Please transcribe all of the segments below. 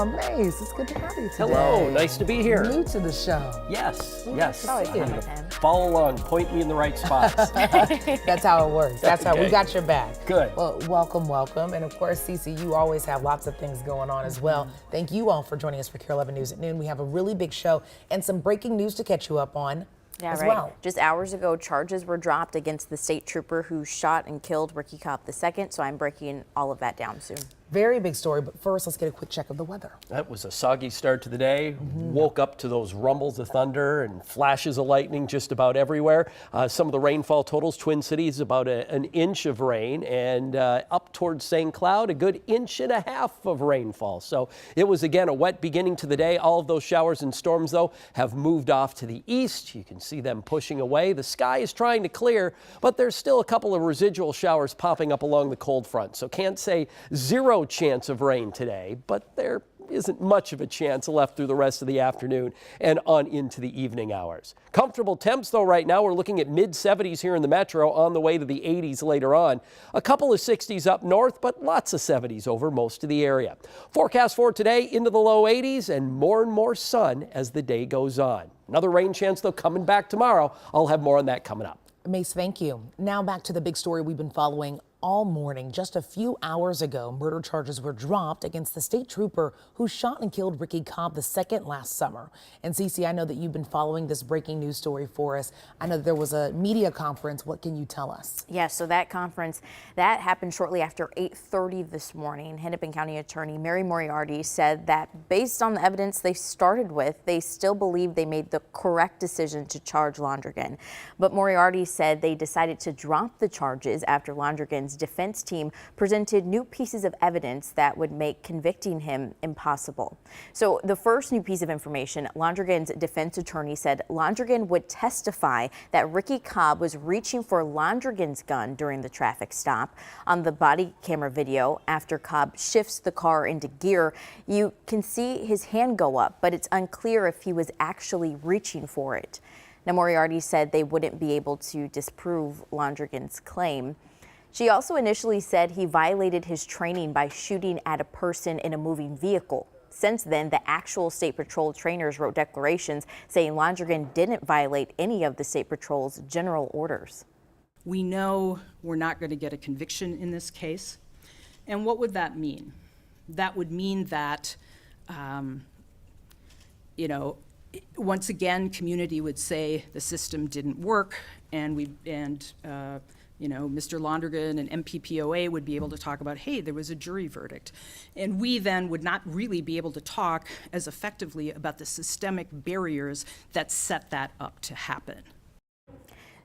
Oh, Mace, it's good to have you today. Hello, nice to be here. New to the show. Yes. Always fun with him. Follow along, point me in the right spots. That's how it works. That's how we Okay. got your back. Good. Well, welcome. And of course, Cece, you always have lots of things going on as well. Thank you all for joining us for KARE 11 News at Noon. We have a really big show and some breaking news to catch you up on as well. Just hours ago, charges were dropped against the state trooper who shot and killed Ricky Cobb II. So I'm breaking all of that down soon. Very big story, but first, let's get a quick check of the weather. That was a soggy start to the day. Woke up to those rumbles of thunder and flashes of lightning just about everywhere. Some of the rainfall totals, Twin Cities, about an inch of rain, and up towards St. Cloud, a good inch and a half of rainfall. So it was, again, a wet beginning to the day. All of those showers and storms, though, have moved off to the east. You can see them pushing away. The sky is trying to clear, but there's still a couple of residual showers popping up along the cold front. So can't say zero chance of rain today, but there isn't much of a chance left through the rest of the afternoon and on into the evening hours. Comfortable temps, though, right now. We're looking at mid-70s here in the metro, on the way to the 80s later on. A couple of 60s up north, but lots of 70s over most of the area. Forecast for today into the low 80s and more sun as the day goes on. Another rain chance, though, coming back tomorrow. I'll have more on that coming up. Mace, thank you. Now back to the big story we've been following all morning. Just a few hours ago, murder charges were dropped against the state trooper who shot and killed Ricky Cobb II last summer. And Cece, I know that you've been following this breaking news story for us. I know there was a media conference. What can you tell us? Yes, so that conference, that happened shortly after 8:30 this morning. Hennepin County Attorney Mary Moriarty said that based on the evidence they started with, they still believe they made the correct decision to charge Londrigan. But Moriarty said they decided to drop the charges after Londrigan's defense team presented new pieces of evidence that would make convicting him impossible. So the first new piece of information, Londrigan's defense attorney said Londrigan would testify that Ricky Cobb was reaching for Londrigan's gun during the traffic stop. On the body camera video, after Cobb shifts the car into gear, you can see his hand go up, but it's unclear if he was actually reaching for it. Now, Moriarty said they wouldn't be able to disprove Londrigan's claim. She also initially said he violated his training by shooting at a person in a moving vehicle. Since then, the actual State Patrol trainers wrote declarations saying Londrigan didn't violate any of the State Patrol's general orders. We know we're not going to get a conviction in this case. And what would that mean? That would mean that, once again, community would say the system didn't work, and Mr. Londrigan and MPPOA would be able to talk about, hey, there was a jury verdict. And we then would not really be able to talk as effectively about the systemic barriers that set that up to happen.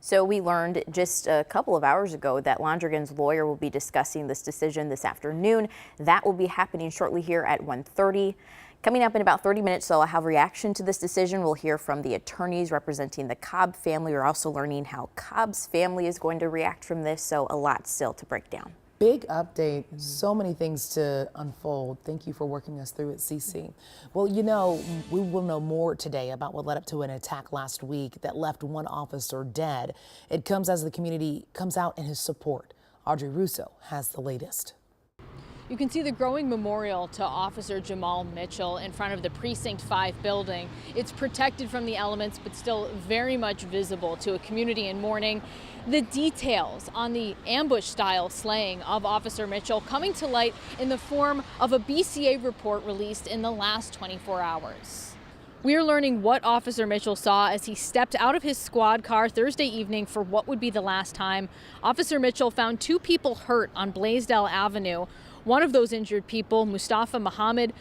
So we learned just a couple of hours ago that Londrigan's lawyer will be discussing this decision this afternoon. That will be happening shortly here at 1:30. Coming up in about 30 minutes, so I'll have reaction to this decision. We'll hear from the attorneys representing the Cobb family. We're also learning how Cobb's family is going to react from this, so a lot still to break down. Big update, so many things to unfold. Thank you for working us through it, Cece. Well, we will know more today about what led up to an attack last week that left one officer dead. It comes as the community comes out in his support. Audrey Russo has the latest. You can see the growing memorial to Officer Jamal Mitchell in front of the Precinct 5 building. It's protected from the elements, but still very much visible to a community in mourning. The details on the ambush-style slaying of Officer Mitchell coming to light in the form of a BCA report released in the last 24 hours. We are learning what Officer Mitchell saw as he stepped out of his squad car Thursday evening for what would be the last time. Officer Mitchell found two people hurt on Blaisdell Avenue. One of those injured people, Mustafa Muhammad,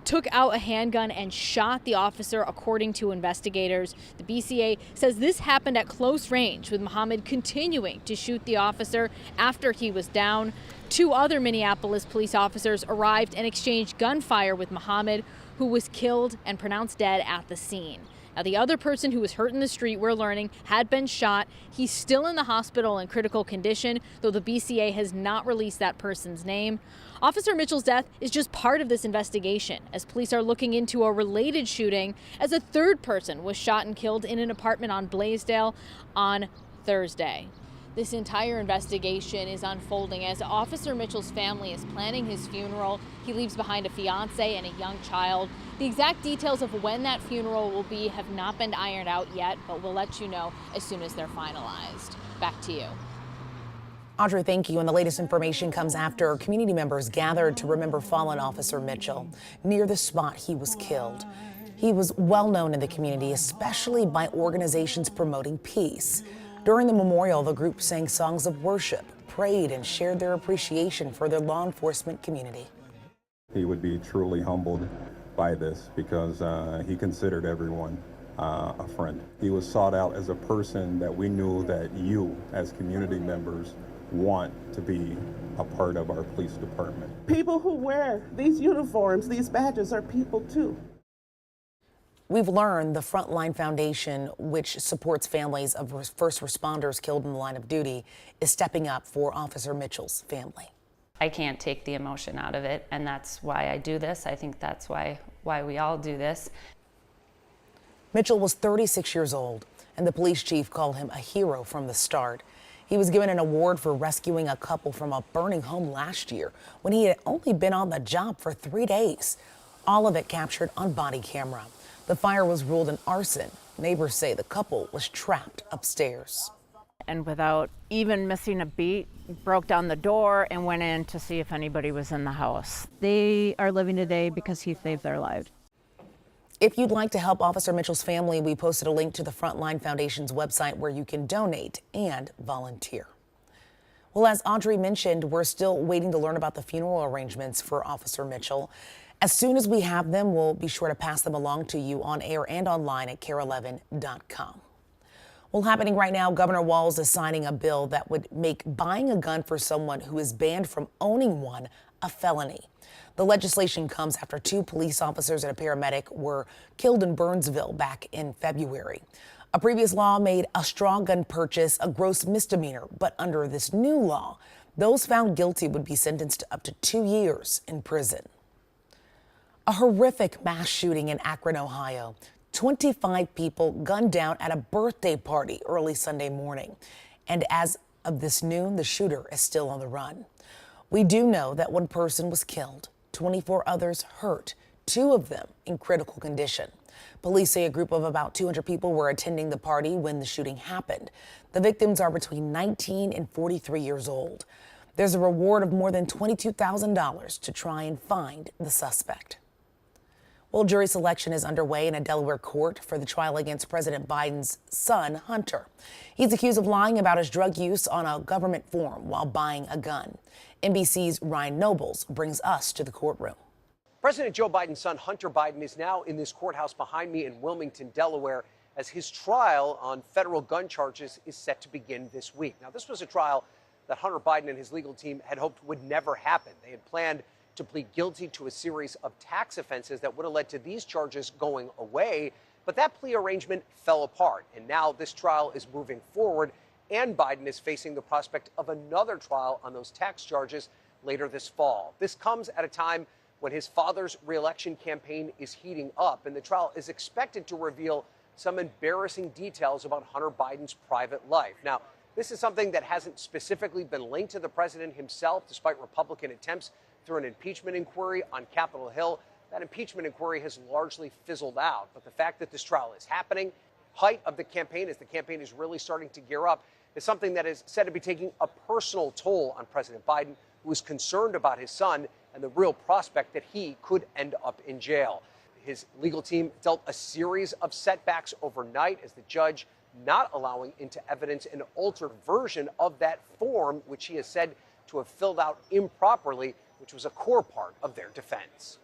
took out a handgun and shot the officer, according to investigators. The BCA says this happened at close range, with Muhammad continuing to shoot the officer after he was down. Two other Minneapolis police officers arrived and exchanged gunfire with Muhammad, who was killed and pronounced dead at the scene. Now, the other person who was hurt in the street, we're learning, had been shot. He's still in the hospital in critical condition, though the BCA has not released that person's name. Officer Mitchell's death is just part of this investigation, as police are looking into a related shooting as a third person was shot and killed in an apartment on Blaisdell on Thursday. This entire investigation is unfolding as Officer Mitchell's family is planning his funeral. He leaves behind a fiance and a young child. The exact details of when that funeral will be have not been ironed out yet, but we'll let you know as soon as they're finalized. Back to you. Audrey, thank you. And the latest information comes after community members gathered to remember fallen Officer Mitchell near the spot he was killed. He was well known in the community, especially by organizations promoting peace. During the memorial, the group sang songs of worship, prayed, and shared their appreciation for their law enforcement community. He would be truly humbled by this because he considered everyone a friend. He was sought out as a person that we knew that you, as community members, want to be a part of our police department. People who wear these uniforms, these badges, are people too. We've learned the Frontline Foundation, which supports families of first responders killed in the line of duty, is stepping up for Officer Mitchell's family. I can't take the emotion out of it, and that's why I do this. I think that's why we all do this. Mitchell was 36 years old, and the police chief called him a hero from the start. He was given an award for rescuing a couple from a burning home last year when he had only been on the job for 3 days. All of it captured on body camera. The fire was ruled an arson. Neighbors say the couple was trapped upstairs. And without even missing a beat, broke down the door and went in to see if anybody was in the house. They are living today because he saved their lives. If you'd like to help Officer Mitchell's family, we posted a link to the Frontline Foundation's website where you can donate and volunteer. Well, as Audrey mentioned, we're still waiting to learn about the funeral arrangements for Officer Mitchell. As soon as we have them, we'll be sure to pass them along to you on air and online at KARE11.com. Well, happening right now, Governor Walz is signing a bill that would make buying a gun for someone who is banned from owning one a felony. The legislation comes after 2 police officers and a paramedic were killed in Burnsville back in February. A previous law made a straw gun purchase a gross misdemeanor, but under this new law, those found guilty would be sentenced to up to 2 years in prison. A horrific mass shooting in Akron, Ohio. 25 people gunned down at a birthday party early Sunday morning. And as of this noon, the shooter is still on the run. We do know that 1 person was killed, 24 others hurt, 2 of them in critical condition. Police say a group of about 200 people were attending the party when the shooting happened. The victims are between 19 and 43 years old. There's a reward of more than $22,000 to try and find the suspect. Well, jury selection is underway in a Delaware court for the trial against President Biden's son, Hunter. He's accused of lying about his drug use on a government form while buying a gun. NBC's Ryan Nobles brings us to the courtroom. President Joe Biden's son, Hunter Biden, is now in this courthouse behind me in Wilmington, Delaware, as his trial on federal gun charges is set to begin this week. Now, this was a trial that Hunter Biden and his legal team had hoped would never happen. They had planned to plead guilty to a series of tax offenses that would have led to these charges going away. But that plea arrangement fell apart. And now this trial is moving forward, and Biden is facing the prospect of another trial on those tax charges later this fall. This comes at a time when his father's reelection campaign is heating up, and the trial is expected to reveal some embarrassing details about Hunter Biden's private life. Now, this is something that hasn't specifically been linked to the president himself, despite Republican attempts through an impeachment inquiry on Capitol Hill. That impeachment inquiry has largely fizzled out. But the fact that this trial is happening, height of the campaign, as the campaign is really starting to gear up, is something that is said to be taking a personal toll on President Biden, who is concerned about his son and the real prospect that he could end up in jail. His legal team dealt a series of setbacks overnight as the judge not allowing into evidence an altered version of that form, which he has said to have filled out improperly, which was a core part of their defense.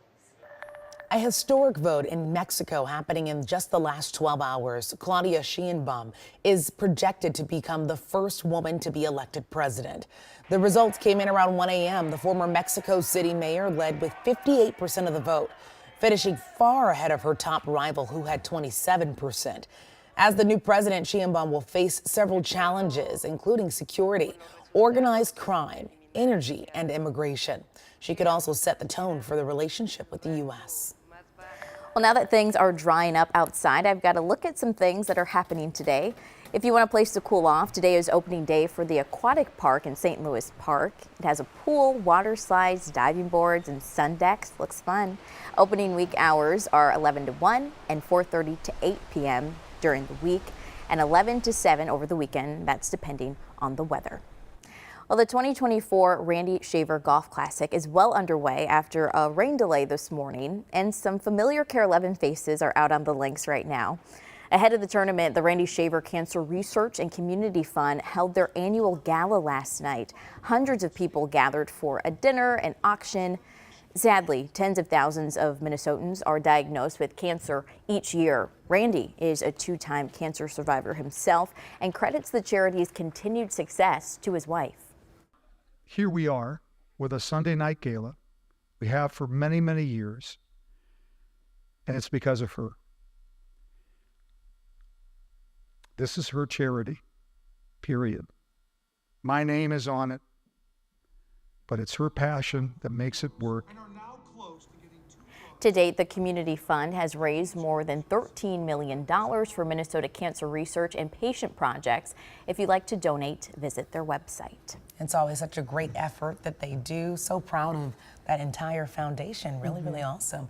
A historic vote in Mexico happening in just the last 12 hours. Claudia Sheinbaum is projected to become the first woman to be elected president. The results came in around 1 a.m. The former Mexico City mayor led with 58% of the vote, finishing far ahead of her top rival, who had 27%. As the new president, Sheinbaum will face several challenges, including security, organized crime, energy, and immigration. She could also set the tone for the relationship with the U.S. Well, now that things are drying up outside, I've got to look at some things that are happening today. If you want a place to cool off, today is opening day for the Aquatic Park in St. Louis Park. It has a pool, water slides, diving boards, and sun decks. Looks fun. Opening week hours are 11 to 1 and 4:30 to 8 p.m. during the week, and 11 to 7 over the weekend. That's depending on the weather. Well, the 2024 Randy Shaver Golf Classic is well underway after a rain delay this morning, and some familiar KARE 11 faces are out on the links right now. Ahead of the tournament, the Randy Shaver Cancer Research and Community Fund held their annual gala last night. Hundreds of people gathered for a dinner and auction. Sadly, tens of thousands of Minnesotans are diagnosed with cancer each year. Randy is a two-time cancer survivor himself and credits the charity's continued success to his wife. Here we are with a Sunday night gala. We have for many, many years, and it's because of her. This is her charity, period. My name is on it, but it's her passion that makes it work. To date, the Community Fund has raised more than $13 million for Minnesota cancer research and patient projects. If you'd like to donate, visit their website. It's always such a great effort that they do. So proud of that entire foundation. Really, really awesome.